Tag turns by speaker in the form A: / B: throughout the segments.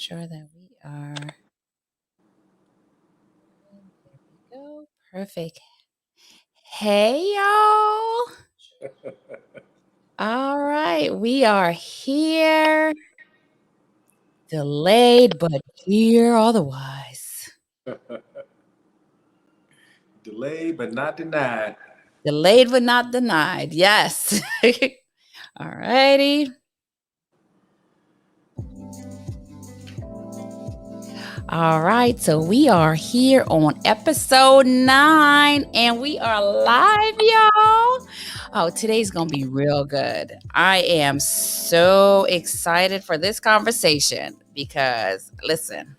A: sure that we are. There we go. Perfect. Hey, y'all. All right. We are here. Delayed, but here otherwise.
B: Delayed but not denied.
A: Delayed, but not denied. Yes. All righty. All right, so we are here on episode 9 and we are live, y'all. Oh, today's going to be real good. I am so excited for this conversation because, listen,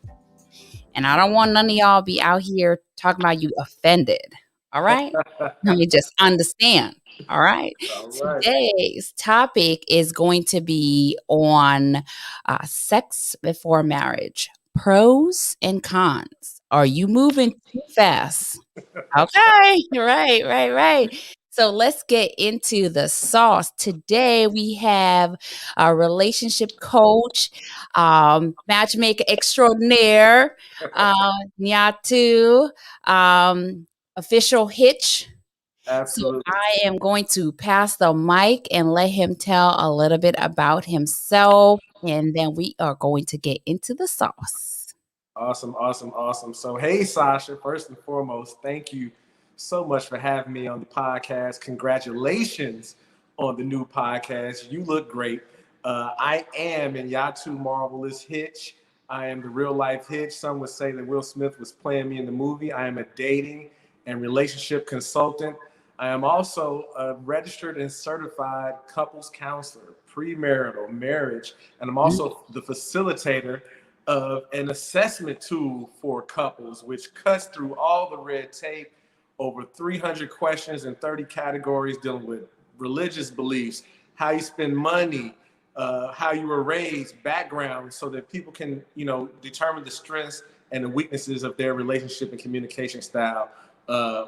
A: and I don't want none of y'all be out here talking about you offended. All right? Let me just understand. All right.
B: All right.
A: Today's topic is going to be on sex before marriage, pros and cons. Are you moving too fast? Okay. Right. So let's get into the sauce. Today we have a relationship coach, matchmaker extraordinaire, Nyatu, official Hitch. So
B: Absolutely.
A: I am going to pass the mic and let him tell a little bit about himself, and then we are going to get into the sauce.
B: Awesome. So, hey, Sasha, first and foremost, thank you so much for having me on the podcast. Congratulations on the new podcast. You look great. I am in Yatu Marvelous Hitch. I am the real life Hitch. Some would say that Will Smith was playing me in the movie. I am a dating and relationship consultant. I am also a registered and certified couples counselor, premarital, marriage, and I'm
A: Mm.
B: also the facilitator of an assessment tool for couples, which cuts through all the red tape, over 300 questions in 30 categories dealing with religious beliefs, how you spend money, how you were raised, background, so that people can, determine the strengths and the weaknesses of their relationship and communication style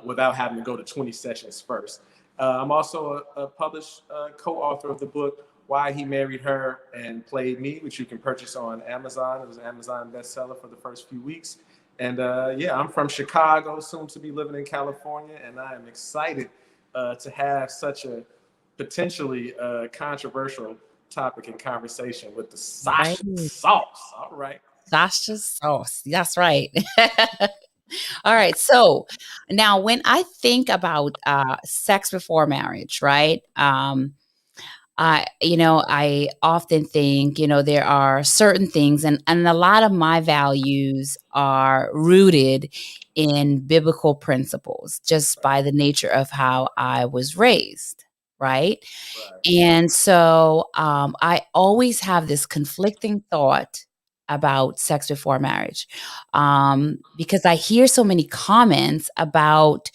B: without having to go to 20 sessions first. I'm also a published co-author of the book Why He Married Her and Played Me, which you can purchase on Amazon. It was an Amazon bestseller for the first few weeks. And yeah, I'm from Chicago, soon to be living in California, and I am excited to have such a potentially controversial topic and conversation with the
A: Right.
B: Sasha sauce. All right.
A: Sasha's sauce. That's right. All right. So now, when I think about sex before marriage, right? I often think, there are certain things, and a lot of my values are rooted in biblical principles, just by the nature of how I was raised, right?
B: Right.
A: And so I always have this conflicting thought about sex before marriage, because I hear so many comments about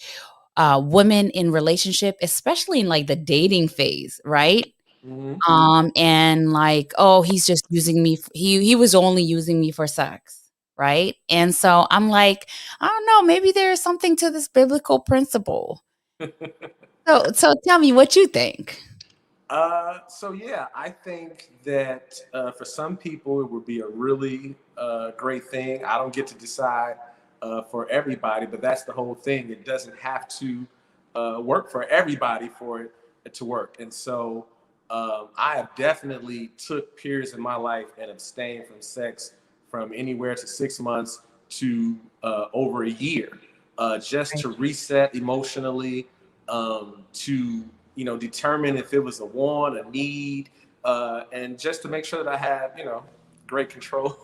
A: women in relationship, especially in like the dating phase, right?
B: Mm-hmm.
A: And like, oh, he's just using me. He was only using me for sex, right? And so I'm like, I don't know, maybe there is something to this biblical principle. So tell me what you think.
B: So yeah, I think that for some people it would be a really great thing. I don't get to decide for everybody, but that's the whole thing. It doesn't have to work for everybody for it to work. And so I have definitely took periods in my life and abstained from sex from anywhere to 6 months to over a year, just
A: Right.
B: to reset emotionally, to determine if it was a want, a need, and just to make sure that I have great control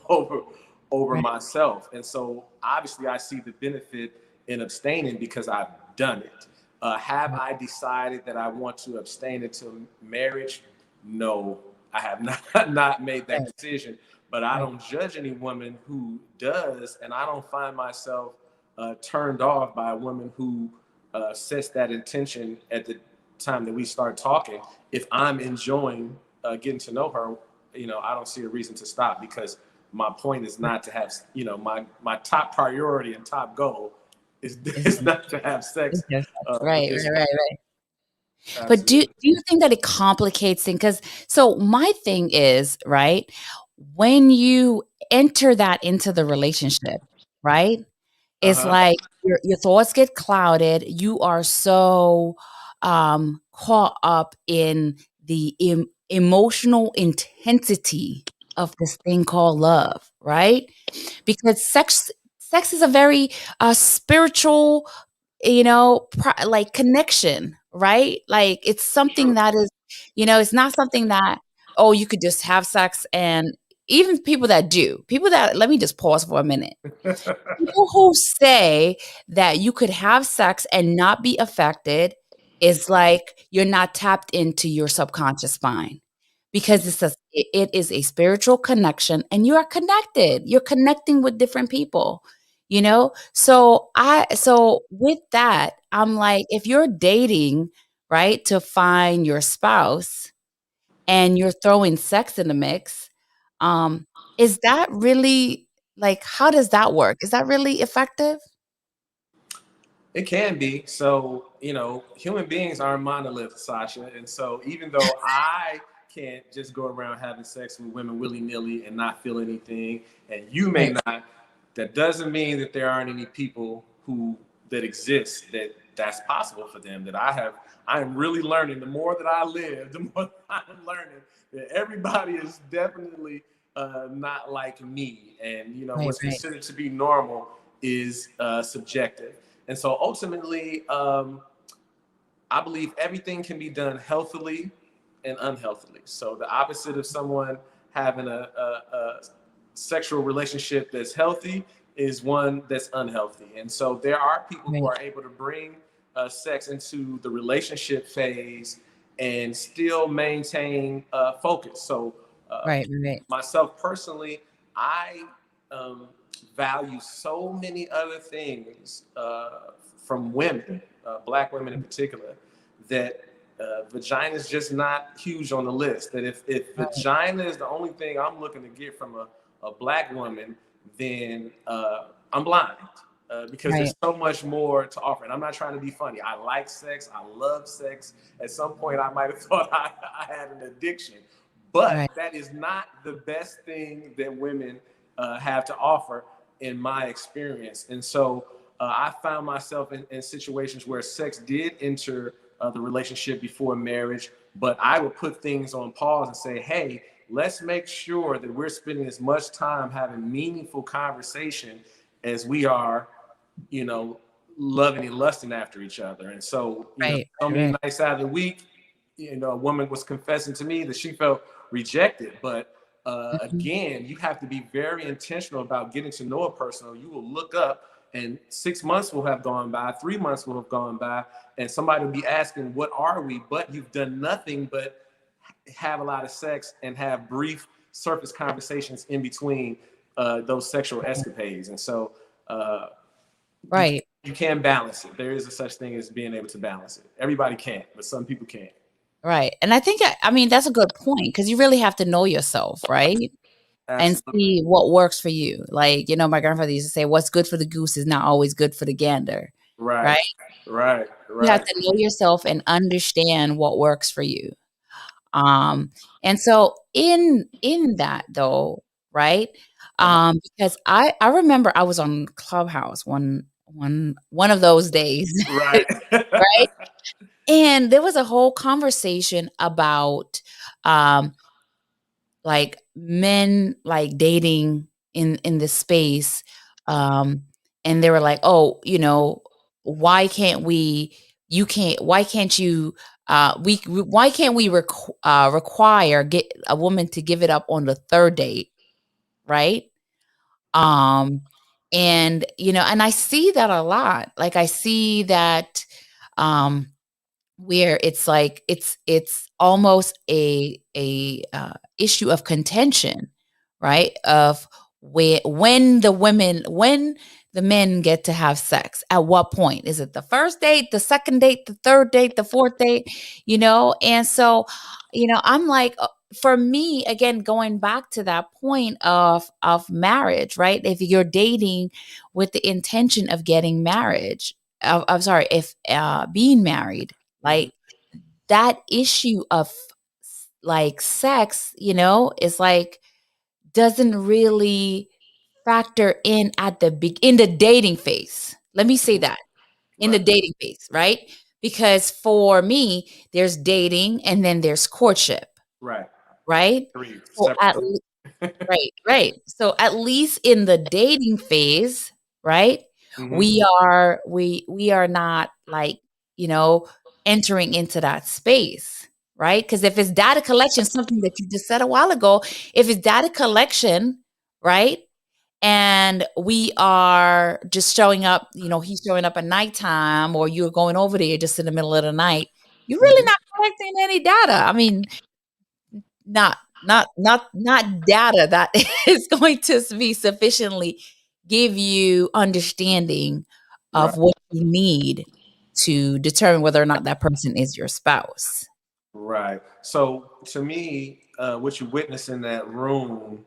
B: over
A: Right.
B: myself. And so obviously I see the benefit in abstaining because I've done it. Have I decided that I want to abstain until marriage? No, I have not made that
A: Right.
B: decision. But I
A: Right.
B: don't judge any woman who does, and I don't find myself turned off by a woman who sets that intention at the time that we start talking. If I'm enjoying getting to know her, I don't see a reason to stop because my point is not to have, my top priority and top goal is,
A: It's
B: is not to have sex
A: it's just sex.
B: with
A: Right.
B: this
A: Right.
B: woman.
A: Right. But do
B: Absolutely.
A: you think that it complicates things? Because so my thing is, right? when you enter that into the relationship, right? It's
B: Uh-huh.
A: like your thoughts get clouded. You are so caught up in the emotional intensity of this thing called love, right? Because sex is a very spiritual, like connection, right? Like it's something
B: True.
A: that is, it's not something that, oh, you could just have sex. And even people that, let me just pause for a minute. People who say that you could have sex and not be affected is like you're not tapped into your subconscious mind, because it is a spiritual connection, and you are connected. You're connecting with different people, so with that, I'm like, if you're dating, right, to find your spouse, and you're throwing sex in the mix, um, is that really, like, how does that work? Is that really effective?
B: It can be. So, human beings are monoliths, Sasha. And so, even though I can't just go around having sex with women willy nilly and not feel anything, and you may
A: Right,
B: not, that doesn't mean that there aren't any people that exist that's possible for them. I am really learning. The more that I live, the more that I'm learning that everybody is definitely not like me. And,
A: right,
B: what's
A: right,
B: considered to be normal is subjective. And so ultimately, I believe everything can be done healthily and unhealthily. So the opposite of someone having a sexual relationship that's healthy is one that's unhealthy. And so there are people who
A: right,
B: are able to bring sex into the relationship phase and still maintain focus. So uh,
A: right, right,
B: myself personally, I um, value so many other things from women, black women in particular, that vagina is just not huge on the list. That if
A: right,
B: vagina is the only thing I'm looking to get from a black woman, then I'm blind. Because there's
A: right,
B: so much more to offer. And I'm not trying to be funny. I like sex. I love sex. At some point, I might have thought I had an addiction. But
A: right,
B: that is not the best thing that women have to offer in my experience. And so I found myself in situations where sex did enter the relationship before marriage, but I would put things on pause and say, hey, let's make sure that we're spending as much time having meaningful conversation as we are, you know, loving and lusting after each other. And so,
A: right,
B: so many
A: right,
B: nights out of the week, a woman was confessing to me that she felt rejected. But
A: mhm,
B: again, you have to be very intentional about getting to know a person, or you will look up and 6 months will have gone by, 3 months will have gone by, and somebody will be asking, what are we? But you've done nothing but have a lot of sex and have brief surface conversations in between those sexual escapades. And so you
A: right,
B: you can balance it. There is a such thing as being able to balance it. Everybody can't, but some people can.
A: right. And I think, I mean, that's a good point, because you really have to know yourself, right? And
B: Absolutely.
A: see what works for you. Like, my grandfather used to say, what's good for the goose is not always good for the gander, right?
B: Right. Right.
A: You have
B: Right.
A: to know yourself and understand what works for you. Um, and so in that though, right?
B: Uh-huh.
A: Because I remember I was on Clubhouse one of those days,
B: Right.
A: right? And there was a whole conversation about um like men like dating in this space, um and they were like, oh, why can't we you can't why can't you why can't we require get a woman to give it up on the third date, right? um and I see that a lot. Like, I see that um where it's like it's almost a issue of contention, right? Of when the men get to have sex. At what point? Is it the first date, the second date, the third date, the fourth date? And so, I'm like, for me, again, going back to that point of marriage, right? If you're dating with the intention of getting marriage, I'm sorry, if being married,
B: Mhm.
A: like, that issue of like sex, is like doesn't really factor in at the in the dating phase. Let me say that, in the
B: Right.
A: dating phase, right? Because for me, there's dating and then there's courtship,
B: Right.
A: right?
B: Three
A: So
B: separate things.
A: right, right. So at least in the dating phase, right?
B: Hmm.
A: We are not like, you know, entering into that space, right? Because if it's data collection, something that you just said a while ago, if it's data collection, right? And we are just showing up, he's showing up at nighttime or you're going over there just in the middle of the night, you're really
B: Hmm.
A: not collecting any data. I mean, not data that is going to be sufficiently give you understanding
B: Right.
A: of what you need to determine whether or not that person is your spouse.
B: Right. So to me, what you witness in that room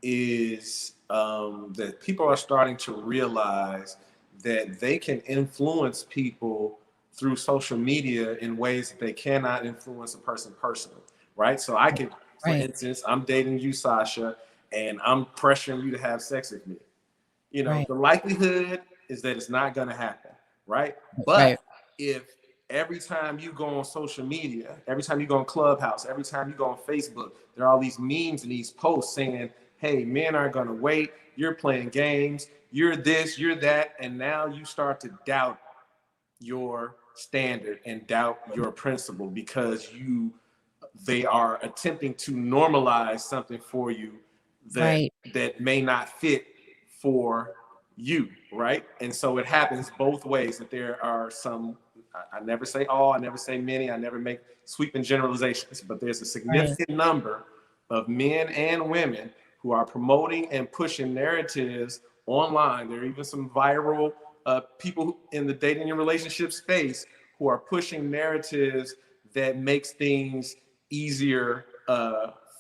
B: is that people are starting to realize that they can influence people through social media in ways that they cannot influence a person personally. Right. So I could, for
A: Right,
B: instance, I'm dating you, Sasha, and I'm pressuring you to have sex with me.
A: right,
B: The likelihood is that it's not going to happen, right?
A: right,
B: But if every time you go on social media, every time you go on Clubhouse, every time you go on Facebook, there are all these memes and these posts saying, hey, men aren't going to wait. You're playing games. You're this, you're that. And now you start to doubt your standard and doubt your principle because they are attempting to normalize something for you that
A: right,
B: that may not fit for you, right? And so it happens both ways, that there are some, I never say all, I never say many, I never make sweeping generalizations, but there's a
A: right,
B: significant number of men and women who are promoting and pushing narratives online. There are even some viral people in the dating and relationship space who are pushing narratives that makes things easier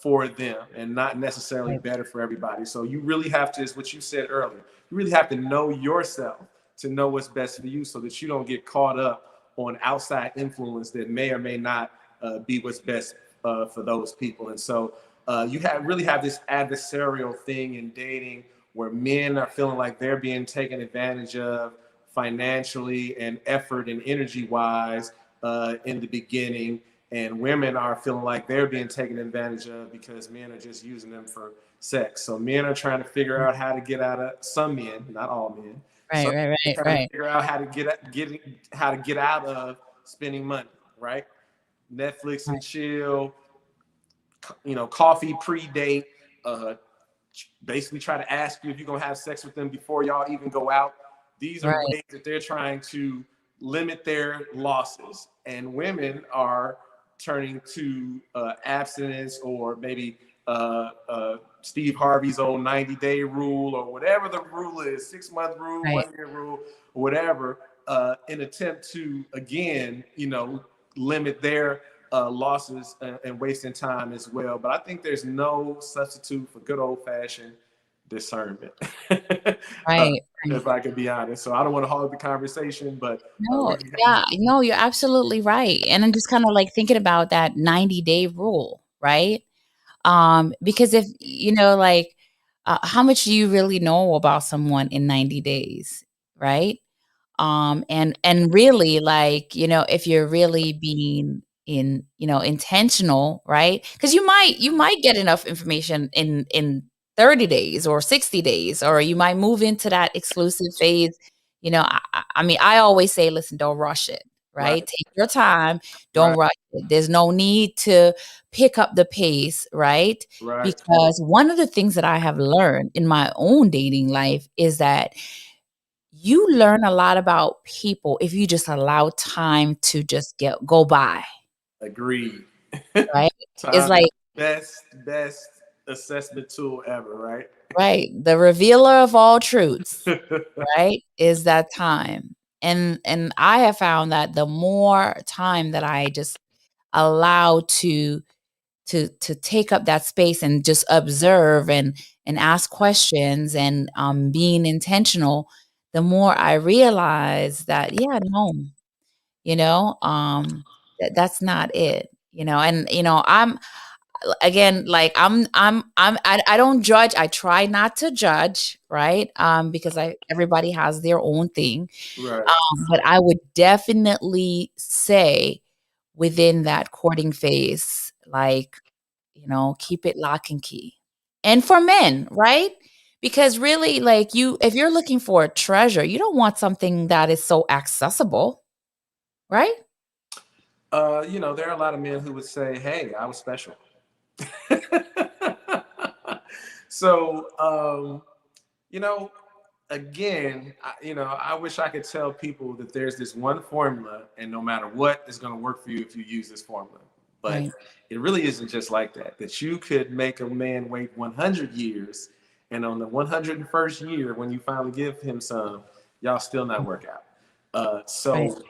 B: for them and not necessarily
A: right,
B: better for everybody. So you really have to, is what you said earlier, you really have to know yourself to know what's best for you so that you don't get caught up on outside influence that may or may not be what's best for those people. And so really have this adversarial thing in dating where men are feeling like they're being taken advantage of financially and effort and energy wise in the beginning, and women are feeling like they're being taken advantage of because men are just using them for sex. So men are trying to figure out how to get out of, some men, not all men,
A: right,
B: some
A: right,
B: men
A: right,
B: are trying to
A: right,
B: figure out how to get out of spending money, right? Netflix and chill, coffee pre-date, uh, basically try to ask you if you're gonna have sex with them before y'all even go out. These are
A: right,
B: ways that they're trying to limit their losses, and women are turning to abstinence or maybe Steve Harvey's old 90-day rule or whatever the rule is, 6-month rule,
A: right,
B: 1 year rule, or whatever, in attempt to again, limit their losses and wasting time as well. But I think there's no substitute for good old fashioned discernment,
A: right, right.
B: if I can be honest. So I don't want to hog the conversation, but
A: No, yeah, no, you're absolutely right. And I'm just kind of like thinking about that 90-day rule, right? Because if like, how much do you really know about someone in 90 days, right? And really, like, if you're really being intentional, right? Because you might get enough information in 30 days or 60 days, or you might move into that exclusive phase. I mean, I always say, listen, don't rush it,
B: right,
A: right? Take your time, don't
B: right,
A: rush it. There's no need to pick up the pace, right?
B: right.
A: Because one of the things that I have learned in my own dating life is that you learn a lot about people if you just allow time to just go by,
B: Agreed.
A: right? It's
B: Time is
A: like,
B: the best assessment tool ever, right?
A: right, the revealer of all truths, right, is that time. And I have found that the more time that I just allow to take up that space and just observe and ask questions and being intentional, the more I realize that, yeah, no, you know um that's not it. And I'm again, like I don't judge. I try not to judge, right? Because I everybody has their own thing.
B: Right.
A: But I would definitely say within that courting phase, like, keep it lock and key. And for men, right? Because really, like, if you're looking for a treasure, you don't want something that is so accessible, right?
B: There are a lot of men who would say, "Hey, I was special." So, you know, again, I wish I could tell people that there's this one formula, and no matter what, is going to work for you if you use this formula. But
A: Right.
B: it really isn't just like that. That you could make a man wait 100 years, and on the 101st year, when you finally give him some, y'all still not work out.
A: Right.
B: So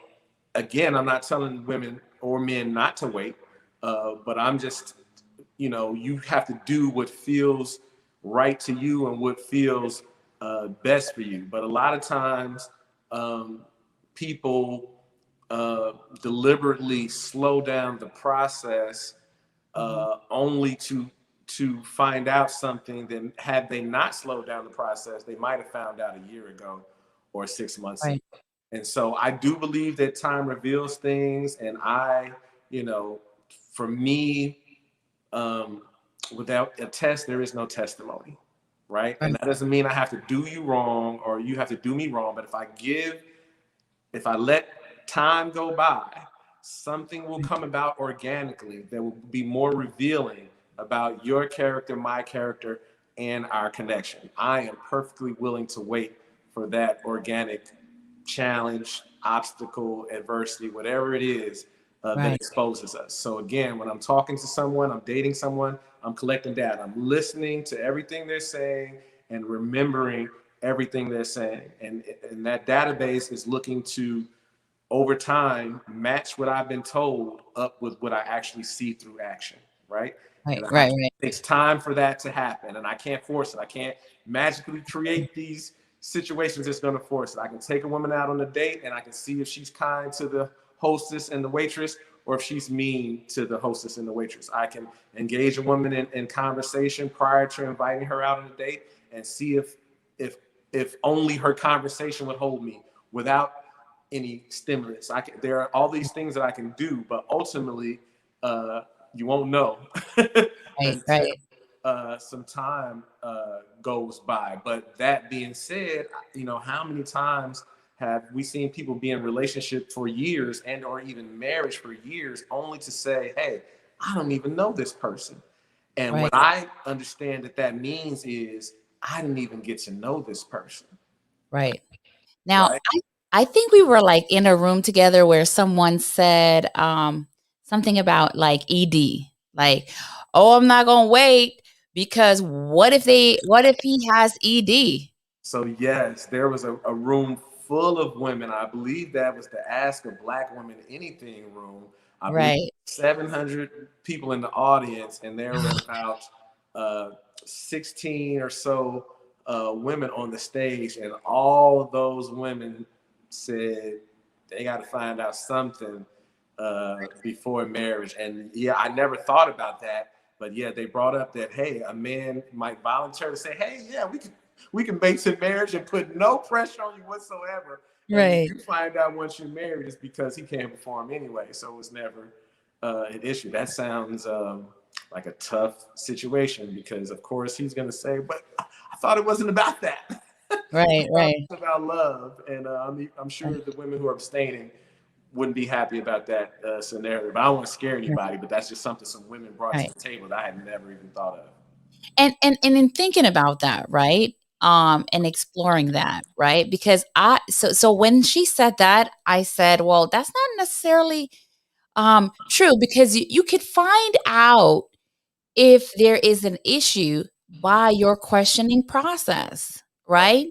B: again, I'm not telling women or men not to wait, but I'm just, you have to do what feels right to you and what feels best for you. But a lot of times, um, people deliberately slow down the process
A: Mhm.
B: only to find out something that had they not slowed down the process, they might have found out a year ago or 6 months ago.
A: Right.
B: And so I do believe that time reveals things. And you know, for me, um, without a test, there is no testimony, right? And
A: Right.
B: that doesn't mean I have to do you wrong or you have to do me wrong. But if I let time go by, something will come about organically that will be more revealing about your character, my character, and our connection. I am perfectly willing to wait for that organic challenge, obstacle, adversity, whatever it is that
A: Right.
B: exposes us. So, again, when I'm talking to someone, I'm dating someone, I'm collecting data, I'm listening to everything they're saying and remembering everything they're saying. And that database is looking to, over time, match what I've been told up with what I actually see through action, right?
A: Right.
B: And
A: Right. Right.
B: it takes time for that to happen, and I can't force it. I can't magically create these situations that's going to force it. I can take a woman out on a date, and I can see if she's kind to the hostess and the waitress, or if she's mean to the hostess and the waitress. I can engage a woman in conversation prior to inviting her out on a date, and see if if only her conversation would hold me without any stimulus. There are all these things that I can do, but ultimately, you won't know
A: Right.
B: until
A: Right.
B: some time goes by. But that being said, how many times have we seen people be in relationship for years and or even marriage for years, only to say, "Hey, I don't even know this person." And what
A: Right.
B: I understand that means is I didn't even get to know this person,
A: Right. Now,
B: right?
A: I think we were, like, in a room together where someone said, something about, like, ED, like, "Oh, I'm not gonna wait because what if he has ED?"
B: So yes, there was a room full of women. I believe that was the Ask a Black Woman Anything room. I believe
A: Right.
B: 700 people in the audience, and there were about uh, 16 or so women on the stage, and all of those women said they got to find out something before marriage. And yeah, I never thought about that, but yeah, they brought up that, hey, a man might voluntarily say, "Hey, yeah, we can base in marriage and put no pressure on you whatsoever." And then
A: Right.
B: you find out once you're married it's because he can't perform anyway. So it was never an issue. That sounds like a tough situation because, of course, he's going to say, "But I thought it wasn't about that." I
A: Right.
B: thought
A: Right.
B: it was about love. And I'm sure the women who are abstaining wouldn't be happy about that scenario. But I don't want to scare
A: Right.
B: anybody, but that's just something some women brought to
A: Right.
B: the table that I had never even thought of.
A: And in thinking about that, right? And exploring that, right? Because so when she said that, I said, well, that's not necessarily true because you could find out if there is an issue by your questioning process, right?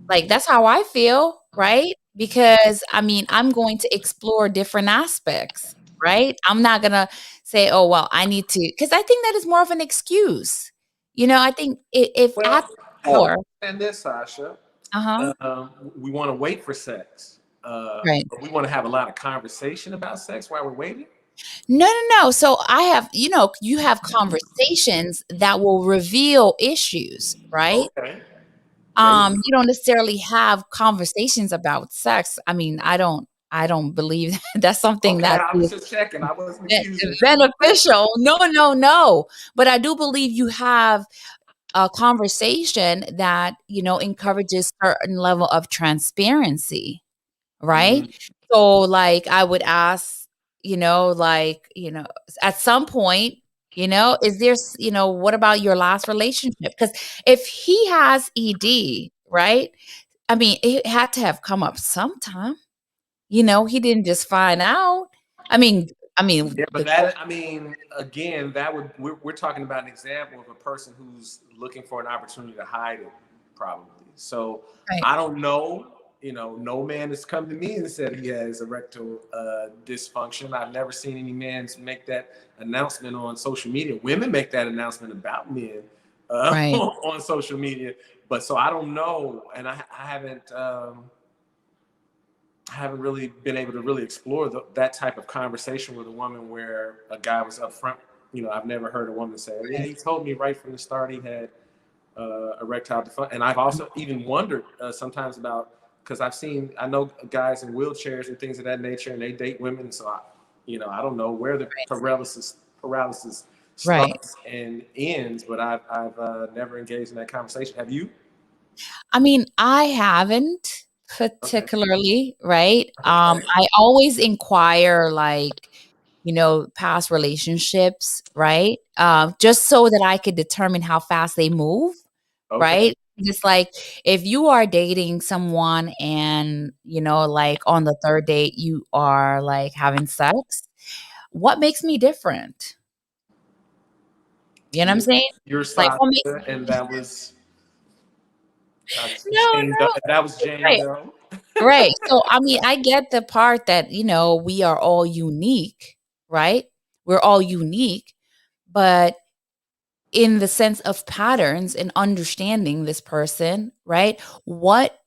A: Like, that's how I feel, right? Because, I mean, I'm going to explore different aspects, right? I'm not gonna say, "Oh, well, I need to," because I think that is more of an excuse. I think if
B: Well,
A: at the
B: help
A: core.
B: me understand this, Sasha.
A: Uh-huh.
B: We want to wait for sex,
A: Right.
B: but we want to have a lot of conversation about sex while we're waiting.
A: No, no, no. So I have, you have conversations that will reveal issues, right?
B: Okay. Maybe.
A: You don't necessarily have conversations about sex. I mean, I don't believe that's something
B: Okay,
A: that
B: I was
A: is
B: just checking. I wasn't accusing you.
A: beneficial. No, no, no. But I do believe you have a conversation that, encourages certain level of transparency, right?
B: Mm,
A: So, like, I would ask, like, at some point, is there, what about your last relationship? Because if he has ED, right? I mean, it had to have come up sometime. He didn't just find out. I mean,
B: yeah, but
A: the
B: that, I mean, again, that would, we're talking about an example of a person who's looking for an opportunity to hide it, probably. So
A: right,
B: I don't know. No man has come to me and said he has erectile dysfunction. I've never seen any men make that announcement on social media. Women make that announcement about men
A: right,
B: on social media. But so I don't know, and I haven't. I haven't really been able to really explore that type of conversation with a woman where a guy was upfront. I've never heard a woman say, "Yeah,
A: right,
B: he told me right from the start he had erectile dysfunction." And I've also even wondered sometimes about, because I know guys in wheelchairs and things of that nature, and they date women. So I don't know where the paralysis
A: right.
B: starts and ends, but I've never engaged in that conversation. Have you?
A: I mean, I haven't
B: Okay.
A: particularly, right?
B: Okay.
A: I always inquire, like, past relationships, right? Just so that I could determine how fast they move,
B: Okay.
A: right? Just like if you are dating someone and, like on the third date, you are like having sex, what makes me different? You know what I'm
B: You're,
A: saying?
B: you're
A: Like, what makes
B: solid, and that was
A: no, no,
B: That was Jane
A: right.
B: Doe.
A: Right. So, I mean, I get the part that, we are all unique, right? We're all unique, but in the sense of patterns and understanding this person, right? What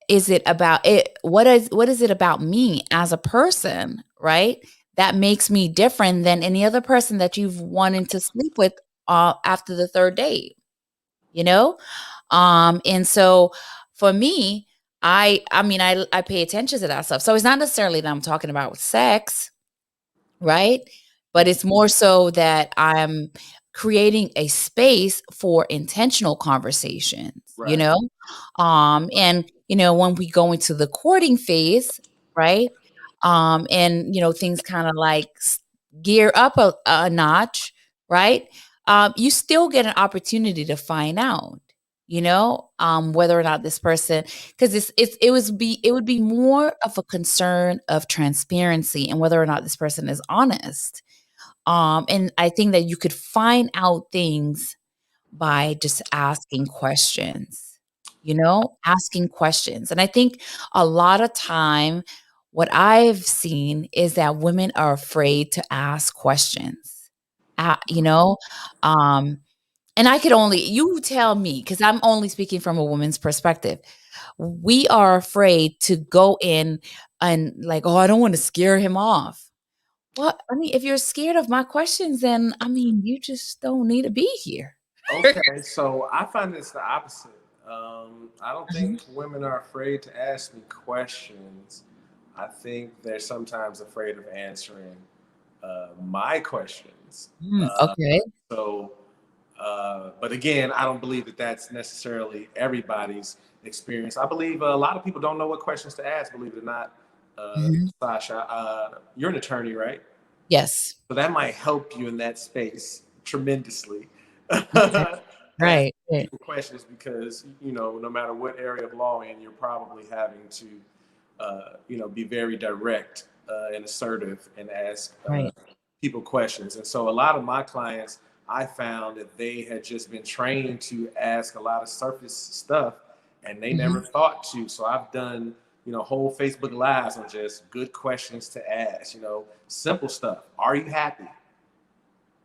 A: is it about it? What is it about me as a person, right? That makes me different than any other person that you've wanted to sleep with after the third date, you know? And so for me, I mean, I pay attention to that stuff. So it's not necessarily that I'm talking about sex, right? But it's more so that I'm creating a space for intentional conversations,
B: Right.
A: And when we go into the courting phase, right? And things kind of like gear up a notch, right? You still get an opportunity to find out, whether or not this person, because it would be more of a concern of transparency and whether or not this person is honest. And I think that you could find out things by just asking questions, asking questions. And I think a lot of time, what I've seen is that women are afraid to ask questions. Uh, you know, um, and you tell me, because I'm only speaking from a woman's perspective. We are afraid to go in and like, oh, I don't want to scare him off. Well, I mean, if you're scared of my questions, then I mean, you just don't need to be here.
B: Okay, so I find it's the opposite. I don't
A: Mhm.
B: think women are afraid to ask me questions. I think they're sometimes afraid of answering my questions.
A: Okay.
B: So, but again, I don't believe that that's necessarily everybody's experience. I believe a lot of people don't know what questions to ask, believe it or not.
A: Mhm.
B: Sasha, you're an attorney, right?
A: Yes.
B: So that might help you in that space tremendously.
A: Okay.
B: Ask
A: Right. Right.
B: people questions because no matter what area of law in, you're probably having to be very direct and assertive and ask
A: Right.
B: people questions. And so a lot of my clients, I found that they had just been trained to ask a lot of surface stuff and they never
A: Mhm.
B: thought to. So I've done, whole Facebook lives on just good questions to ask, simple stuff. Are you happy?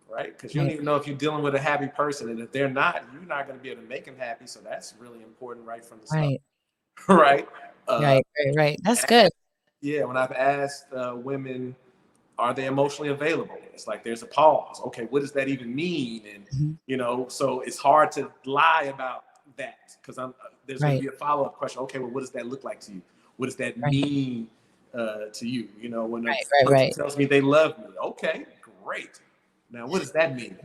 B: Right? Because you don't
A: Right.
B: even know if you're dealing with a happy person. And if they're not, you're not going to be able to make them happy. So that's really important right from the start.
A: Right.
B: Right? Uh,
A: Right. Right. Right. That's good.
B: yeah, when I've asked women, are they emotionally available? It's like there's a pause. Okay, what does that even mean? And
A: Mhm.
B: so it's hard to lie about that because I'm there's going to
A: Right.
B: be a follow-up question. Okay, well, what does that look like to you? What does that
A: Right.
B: mean to you? When a
A: Right. Right.
B: person
A: Right.
B: tells me they love me, okay, great. Now, what does that mean?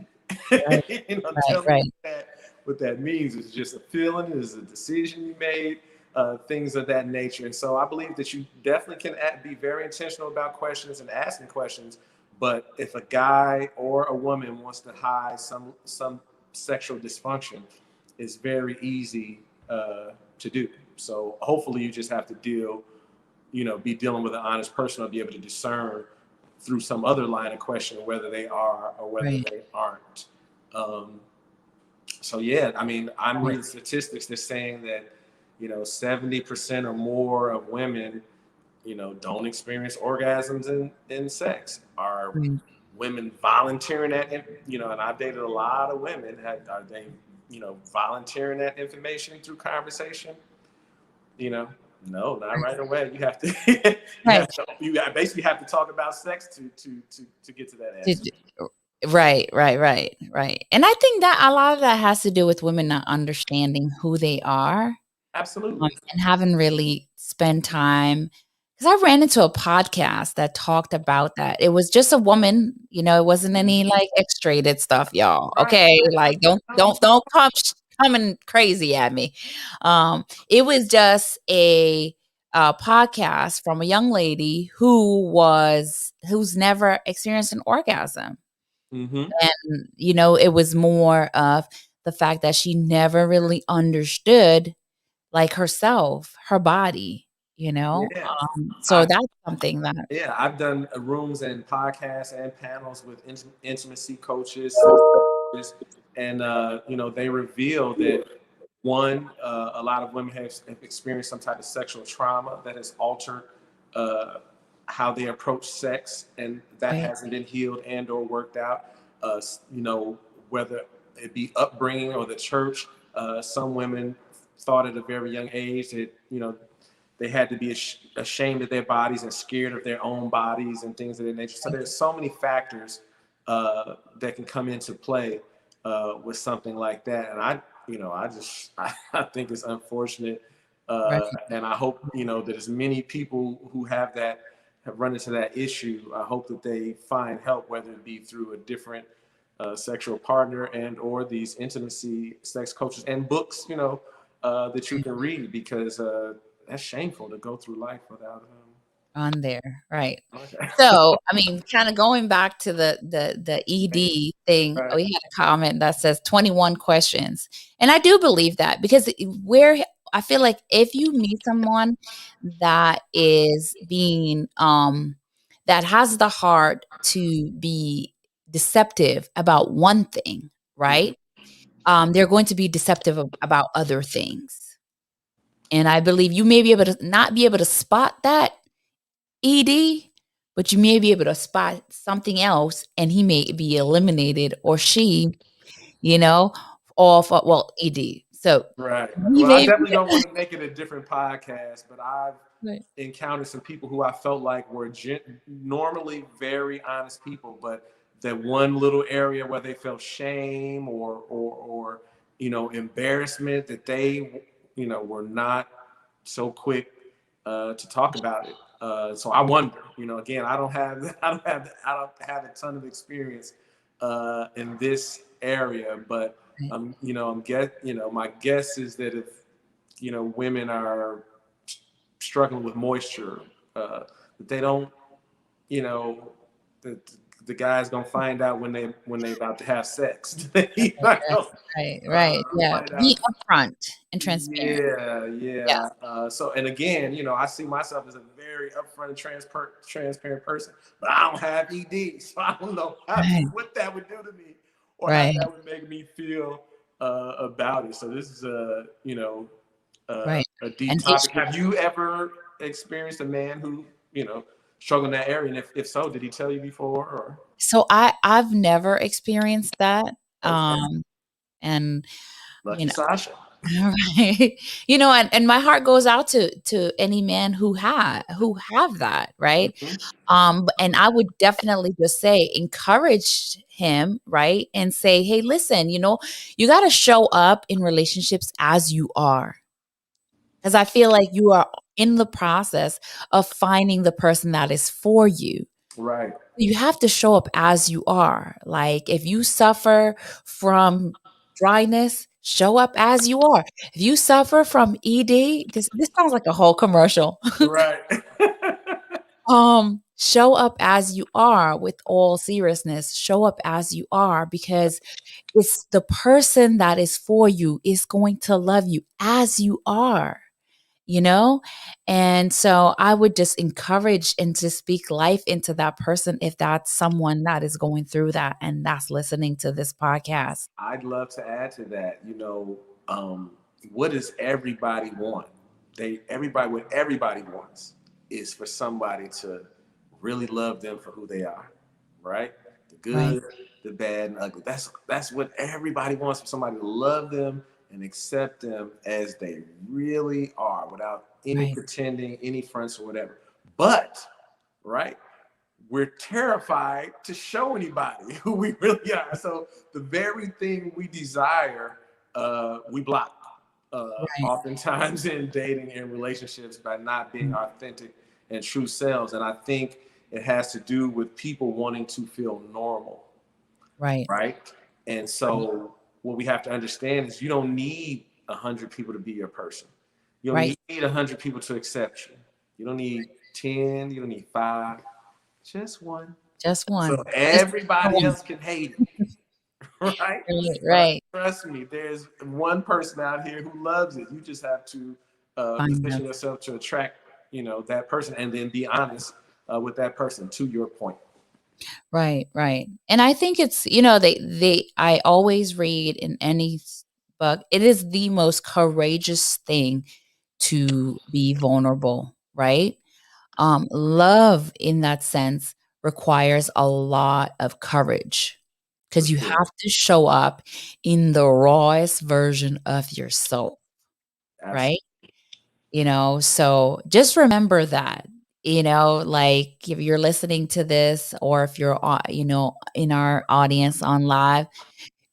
A: Right. Right.
B: Tell me
A: Right.
B: what that means. Is it just a feeling? Is it a decision you made? Things of that nature. And so I believe that you definitely can be very intentional about questions and asking questions. But if a guy or a woman wants to hide some sexual dysfunction, it's very easy to do. So hopefully you just have to be dealing with an honest person or be able to discern through some other line of question whether they are or whether
A: Right.
B: they aren't. Um, so yeah, I mean, I'm
A: Right.
B: reading statistics that's saying that 70% or more of women don't experience orgasms in sex. Are
A: Right.
B: women volunteering that? And I've dated a lot of women. Are they volunteering that information through conversation? You know, no, not right away. You have to
A: Right.
B: you basically have to talk about sex to get to that
A: To
B: answer.
A: d Right, right, right, right, and I think that a lot of that has to do with women not understanding who they are,
B: Absolutely.
A: and haven't really spent time. Because I ran into a podcast that talked about that. It was just a woman, it wasn't any,
B: Mhm.
A: like, X-rated stuff, y'all,
B: Right,
A: okay?
B: right.
A: Like, don't come coming crazy at me. It was just a podcast from a young lady who's never experienced an orgasm.
B: Mm-hmm.
A: And, it was more of the fact that she never really understood, like, herself, her body,
B: Yeah.
A: so
B: I
A: that's something that
B: Yeah, I've done rooms and podcasts and panels with intimacy coaches, sex coaches, and they reveal that one, a lot of women have experienced some type of sexual trauma that has altered uh, how they approach sex, and that
A: right,
B: hasn't been healed and/or worked out. Whether it be upbringing or the church, some women thought at a very young age that they had to be ashamed of their bodies and scared of their own bodies and things of that nature. So
A: right,
B: there's so many factors that can come into play with something like that. And I think it's unfortunate.
A: right,
B: And I hope, that as many people who have run into that issue, I hope that they find help, whether it be through a different sexual partner and/or these intimacy sex coaches and books, that you
A: right.
B: can read because that's shameful to go through life without
A: On there, right.
B: okay.
A: So, I mean, kinda going back to the ED thing,
B: Right.
A: we had a comment that says 21 questions, and I do believe that because where I feel like if you meet someone that is that has the heart to be deceptive about one thing,
B: Mhm.
A: right? They're going to be deceptive about other things, and I believe you may be able to not be able to spot that ED, but you may be able to spot something else and he may be eliminated or she, you know, off well, ED. So
B: Right.
A: we
B: Well, I
A: may
B: definitely don't want to make it a different podcast, but I've
A: Right.
B: encountered some people who I felt like were normally very honest people, but that one little area where they felt shame or embarrassment that they were not so quick to talk about it. So I wonder, again, I don't have a ton of experience in this area, but
A: Right.
B: my guess is that if women are struggling with moisture, that they don't, you know, the, the guy's gonna find out when they about to have sex. He's not
A: Right,
B: gonna
A: right, right, yeah.
B: find
A: Be
B: out.
A: upfront and transparent.
B: Yeah,
A: Yeah,
B: yeah. And again, I see myself as a very upfront and transparent person, but I don't have ED, so I don't know
A: right,
B: what that would do to me or how
A: right,
B: that would make me feel about it. So this is
A: right.
B: a deep
A: And it
B: topic. Have you ever experienced a man who struggled in that area? And if so, did he tell you before? Or
A: so I've never experienced that,
B: okay,
A: and,
B: lucky Sasha.
A: All right. And my heart goes out to any man who have that, right?
B: Mhm.
A: And I would definitely just say encourage him, right? And say, hey, listen, you got to show up in relationships as you are. Because I feel like you are in the process of finding the person that is for you.
B: Right.
A: You have to show up as you are. Like if you suffer from dryness, show up as you are. If you suffer from ED, this sounds like a whole commercial.
B: Right.
A: Show up as you are with all seriousness. Show up as you are because it's the person that is for you is going to love you as you are, you know? And so I would just encourage and to speak life into that person if that's someone that is going through that and that's listening to this podcast.
B: I'd love to add to that. What does everybody want? What everybody wants is for somebody to really love them for who they are, right? The
A: Right,
B: good, the bad, and ugly. That's what everybody wants, for somebody to love them and accept them as they really are, without any
A: right,
B: pretending, any fronts or whatever. But right, we're terrified to show anybody who we really are. So the very thing we desire, we block.
A: right,
B: Oftentimes in dating and relationships, by not being authentic and true selves. And I think it has to do with people wanting to feel normal,
A: right,
B: right? And
A: right,
B: so what we have to understand is you don't need 100 people to be your person. You don't
A: right.
B: need 100 people to accept you. You don't need 10. You don't need 5. Just one.
A: Just
B: So
A: one. Just
B: everybody
A: one.
B: else can hate it, right?
A: Right, right.
B: Trust me, there's one person out here who loves it. You just have to
A: Find them.
B: position yourself to attract, that person, and then be honest with that person. To your point,
A: Right, right. And I think it's, I always read in any book, it is the most courageous thing to be vulnerable, right? Love in that sense requires a lot of courage
B: for
A: because you
B: sure.
A: have to show up in the rawest version of yourself, right?
B: Absolutely.
A: So just remember that, like if you're listening to this or if you're, in our audience on live,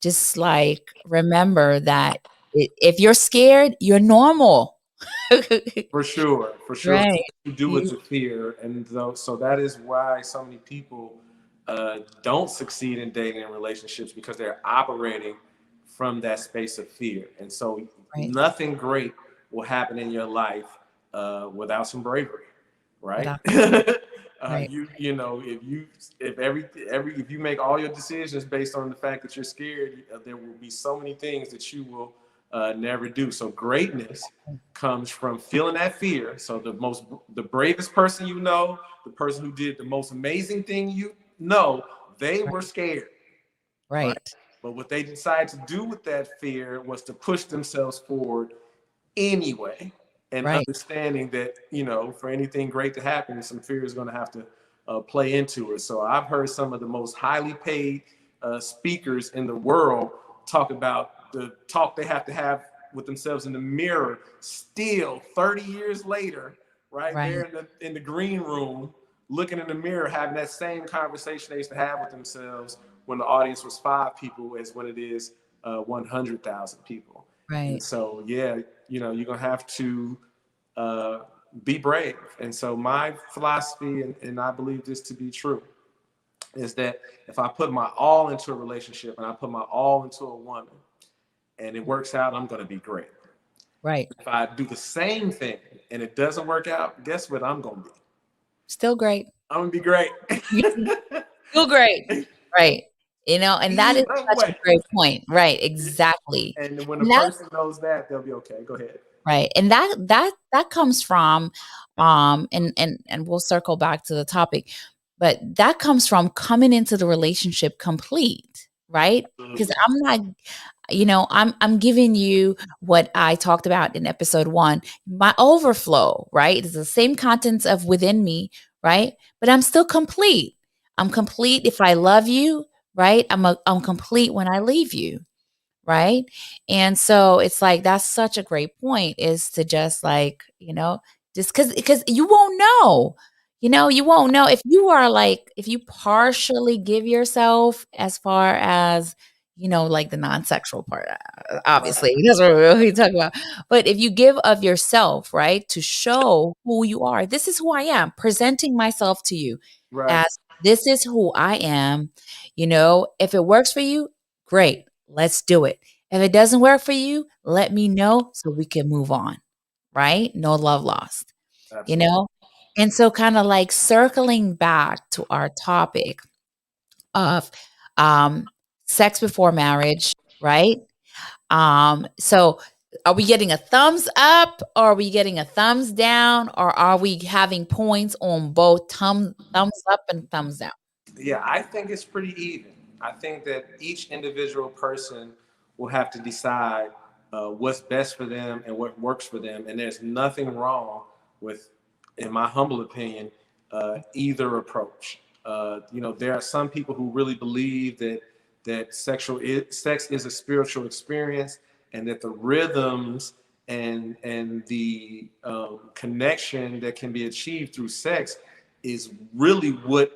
A: just like remember that if you're scared, you're normal.
B: For sure, for sure.
A: Right.
B: You do it
A: You
B: to fear, and so that is why so many people don't succeed in dating and relationships, because they're operating from that space of fear. And so
A: right.
B: nothing great will happen in your life without some bravery, right?
A: Without right,
B: If you make all your decisions based on the fact that you're scared, there will be so many things that you will never do. So greatness comes from feeling that fear. So the bravest person, the person who did the most amazing thing, they were
A: right,
B: scared, right?
A: right,
B: But what they decided to do with that fear was to push themselves forward anyway, and
A: right,
B: understanding that, for anything great to happen, some fear is going to have to play into it. So I've heard some of the most highly paid speakers in the world talk about the talk they have to have with themselves in the mirror, still 30 years later, right there
A: right,
B: in the green room, looking in the mirror, having that same conversation they used to have with themselves when the audience was 5 people as when it is 100,000 people. And
A: right,
B: so, yeah, you're gonna have to uh, be brave. And so, my philosophy, and I believe this to be true, is that if I put my all into a relationship and I put my all into a woman, and it works out, I'm gonna be great.
A: right.
B: If I do the same thing and it doesn't work out, guess what I'm gonna be?
A: Still great.
B: I'm gonna be great.
A: Still great. Right. And that is
B: Either
A: such a
B: way.
A: great point. Right, exactly.
B: And when a
A: And that
B: person knows that, they'll be okay. Go ahead.
A: right. And that comes from and we'll circle back to the topic, but that comes from coming into the relationship complete, right? Because
B: Absolutely.
A: I'm not I'm giving you what I talked about in episode 1, my overflow, right? It's the same contents of within me, right? But I'm still complete. I'm complete if I love you, right? I'm complete when I leave you, right? And so it's like that's such a great point, is to just like, just because you won't know. You won't know if you are like, if you partially give yourself, as far as, like the non-sexual part,
B: Right.
A: obviously, that's what we talk about. But if you give of yourself, right, to show who you are, this is who I am, presenting myself to you
B: Right.
A: as this is who I am. If it works for you, great, let's do it. If it doesn't work for you, let me know so we can move on, right? No love lost, you
B: Absolutely.
A: know? And so, kind of like circling back to our topic of um, sex before marriage, right? So are we getting a thumbs up, or are we getting a thumbs down, or are we having points on both thumbs up and thumbs down?
B: Yeah, I think it's pretty even. I think that each individual person will have to decide what's best for them and what works for them. And there's nothing wrong with, in my humble opinion, either approach. There are some people who really believe that sex is a spiritual experience, and that the rhythms and the connection that can be achieved through sex is really what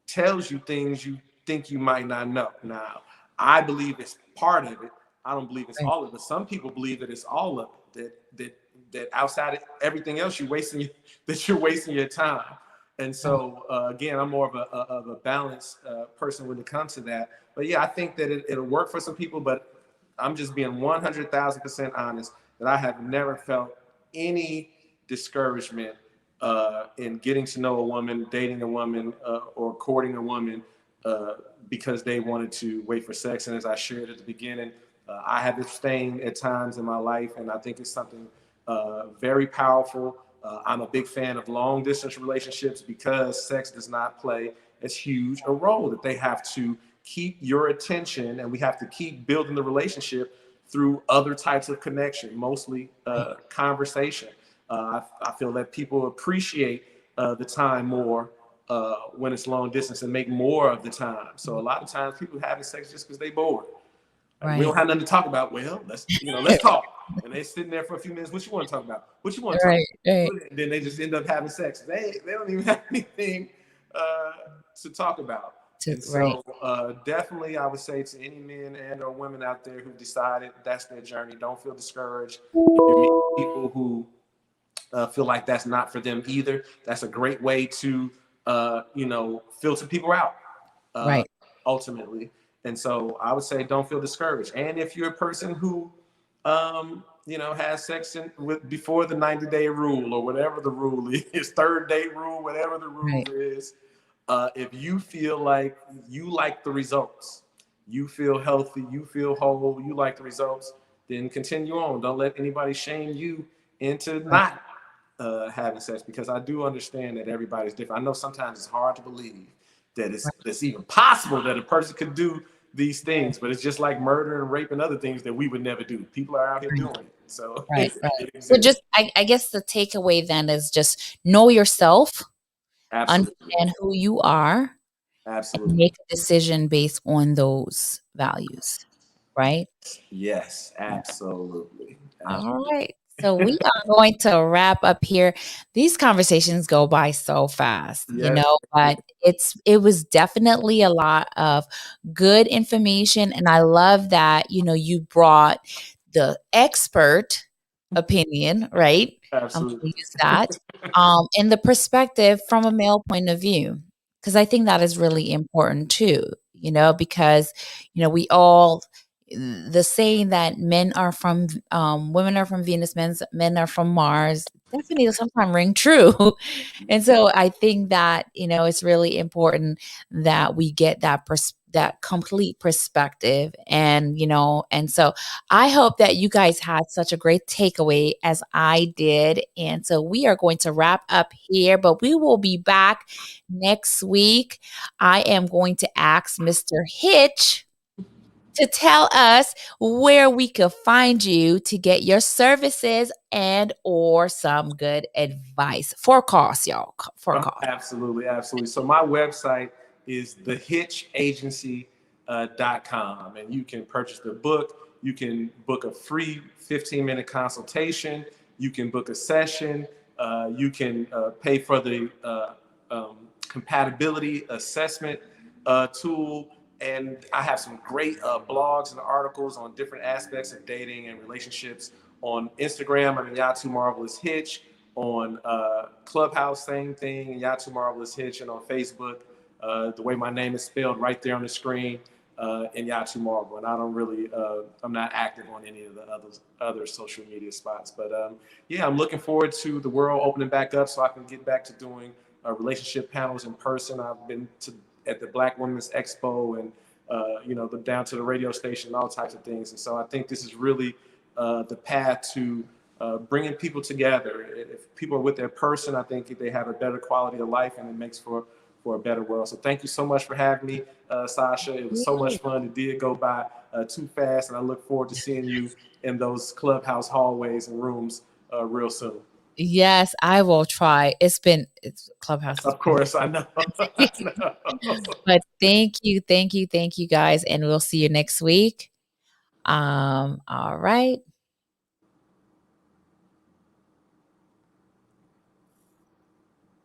B: tells you things you think you might not know. Now, I believe it's part of it. I don't believe it's
A: Right,
B: all of it. Some people believe that it's all of it. That outside of everything else, you're wasting your time. And
A: right,
B: so again, I'm more of a balanced person when it comes to that. But yeah, I think that it'll work for some people. But I'm just being 100,000% honest that I have never felt any discouragement in getting to know a woman, dating a woman, or courting a woman because they wanted to wait for sex. And as I shared at the beginning, I have abstained at times in my life, and I think it's something very powerful. I'm a big fan of long distance relationships because sex does not play as huge a role, that they have to keep your attention, and we have to keep building the relationship through other types of connection, mostly
A: right,
B: conversation. I feel that people appreciate the time more when it's long distance and make more of the time. So a lot of times people having sex just because they bored. Like, we
A: right,
B: don't have nothing to talk about. Well, let's talk. And they sitting there for a few minutes. What you want to talk about? What you want to talk
A: right, right.
B: about? And then they just end up having sex. They don't even have anything uh, to talk about. And
A: Right,
B: so definitely I would say to any men and or women out there who decided that's their journey, don't feel discouraged. If you meet people who feel like that's not for them either, that's a great way to filter people out uh,
A: right,
B: ultimately. And so I would say don't feel discouraged. And if you're a person who has sex before the 90-day rule, or whatever the rule is, third day rule, whatever the rule
A: right,
B: is, if you feel like you like the results, you feel healthy, you feel whole, you like the results, then continue on. Don't let anybody shame you into
A: right,
B: not having sex, because I do understand that everybody's different. I know sometimes it's hard to believe that it's even possible that a person could do these
A: right,
B: things, but it's just like murder and rape and other things that we would never do. People are out here
A: right,
B: doing it, so
A: right, right.
B: it
A: So
B: exists.
A: just, I guess the takeaway then is just know yourself,
B: Absolutely,
A: understand who you are, and
B: absolutely,
A: make a decision based on those values, right?
B: yes, absolutely,
A: All
B: absolutely.
A: right. So we are going to wrap up here. These conversations go by so fast,
B: Yes,
A: but it was definitely a lot of good information. And I love that, you brought the expert opinion, right? I'm going
B: absolutely,
A: to use that. And the perspective from a male point of view. Because I think that is really important too, because, we all, the saying that women are from Venus, men are from Mars, definitely sometimes ring true. And so I think that, it's really important that we get that complete perspective. And, and so I hope that you guys had such a great takeaway as I did. And so we are going to wrap up here, but we will be back next week. I am going to ask Mr. Hitch to tell us where we could find you to get your services and or some good advice for cost, y'all, for cost.
B: absolutely, absolutely. So my website is thehitchagency.com. com, and you can purchase the book. You can book a free 15-minute consultation. You can book a session. You can pay for the compatibility assessment tool. And I have some great blogs and articles on different aspects of dating and relationships on Instagram. I'm Yatu Marvelous Hitch. On Clubhouse, same thing, Yatu Marvelous Hitch. And on Facebook, the way my name is spelled right there on the screen, in Yatu Marvel. And I don't really, I'm not active on any of the other social media spots. But yeah, I'm looking forward to the world opening back up so I can get back to doing relationship panels in person. I've been at the Black Women's Expo and down to the radio station and all types of things. And so I think this is really the path to bringing people together. If people are with their person, I think they have a better quality of life, and it makes for a better world. So thank you so much for having me, Sasha. It was so much fun. It did go by too fast, and I look forward to seeing you in those Clubhouse hallways and rooms real soon.
A: Yes, I will try. It's Clubhouse.
B: Of course, I know. I know.
A: But thank you guys, and we'll see you next week. All right.